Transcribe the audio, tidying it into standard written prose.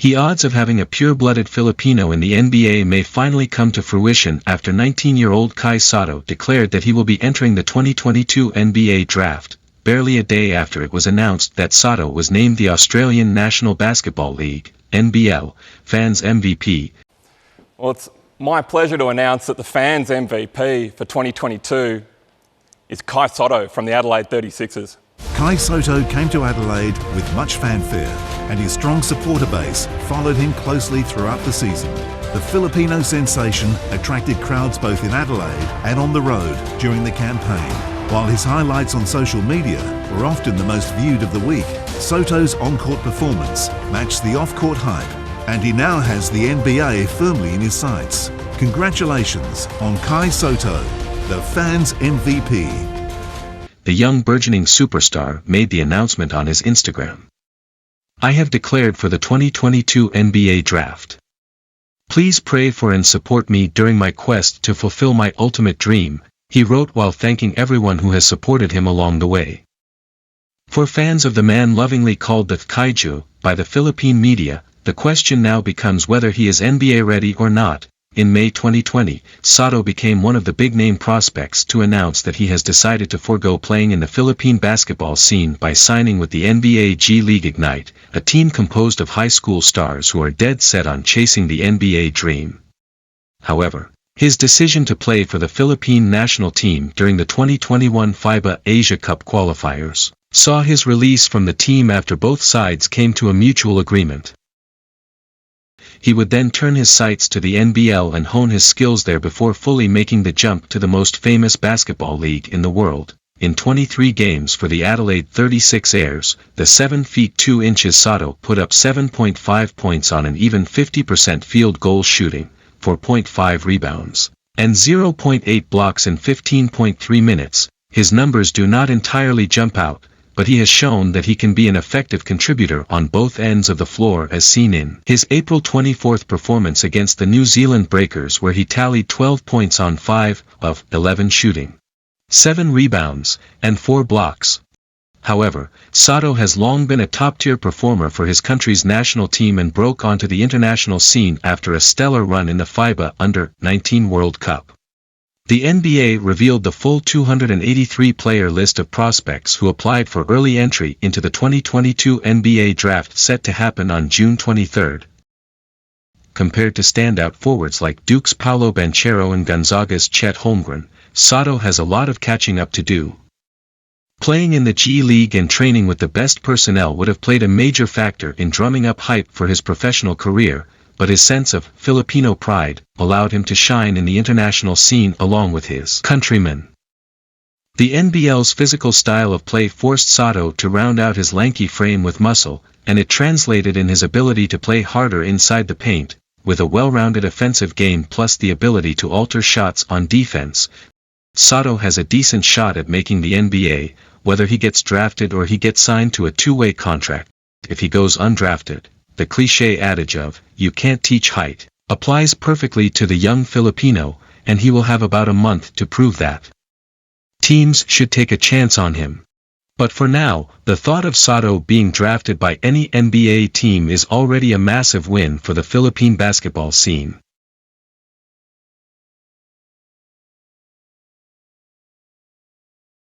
The odds of having a pure-blooded Filipino in the NBA may finally come to fruition after 19-year-old Kai Sotto declared that he will be entering the 2022 NBA draft, barely a day after it was announced that Sotto was named the Australian National Basketball League, NBL, Fans MVP. Well, it's my pleasure to announce that the Fans MVP for 2022 is Kai Sotto from the Adelaide 36ers. Kai Sotto came to Adelaide with much fanfare, and his strong supporter base followed him closely throughout the season. The Filipino sensation attracted crowds both in Adelaide and on the road during the campaign. While his highlights on social media were often the most viewed of the week, Sotto's on-court performance matched the off-court hype, and he now has the NBA firmly in his sights. Congratulations on Kai Sotto, the Fans MVP. The young burgeoning superstar made the announcement on his Instagram. "I have declared for the 2022 NBA draft. Please pray for and support me during my quest to fulfill my ultimate dream," he wrote while thanking everyone who has supported him along the way. For fans of the man lovingly called the Kaiju by the Philippine media, the question now becomes whether he is NBA ready or not. In May 2020, Sotto became one of the big-name prospects to announce that he has decided to forego playing in the Philippine basketball scene by signing with the NBA G League Ignite, a team composed of high school stars who are dead set on chasing the NBA dream. However, his decision to play for the Philippine national team during the 2021 FIBA Asia Cup qualifiers saw his release from the team after both sides came to a mutual agreement. He would then turn his sights to the NBL and hone his skills there before fully making the jump to the most famous basketball league in the world. In 23 games for the Adelaide 36ers, the 7 feet 2 inches Sotto put up 7.5 points on an even 50% field goal shooting, 4.5 rebounds, and 0.8 blocks in 15.3 minutes. His numbers do not entirely jump out, but he has shown that he can be an effective contributor on both ends of the floor, as seen in his April 24 performance against the New Zealand Breakers, where he tallied 12 points on 5 of 11 shooting, 7 rebounds, and 4 blocks. However, Sotto has long been a top-tier performer for his country's national team and broke onto the international scene after a stellar run in the FIBA Under-19 World Cup. The NBA revealed the full 283-player list of prospects who applied for early entry into the 2022 NBA draft set to happen on June 23. Compared to standout forwards like Duke's Paolo Banchero and Gonzaga's Chet Holmgren, Sotto has a lot of catching up to do. Playing in the G League and training with the best personnel would have played a major factor in drumming up hype for his professional career, but his sense of Filipino pride allowed him to shine in the international scene along with his countrymen. The NBL's physical style of play forced Sotto to round out his lanky frame with muscle, and it translated in his ability to play harder inside the paint, with a well-rounded offensive game plus the ability to alter shots on defense. Sotto has a decent shot at making the NBA, whether he gets drafted or he gets signed to a two-way contract. If he goes undrafted, the cliché adage of, "you can't teach height," applies perfectly to the young Filipino, and he will have about a month to prove that. Teams should take a chance on him. But for now, the thought of Sotto being drafted by any NBA team is already a massive win for the Philippine basketball scene.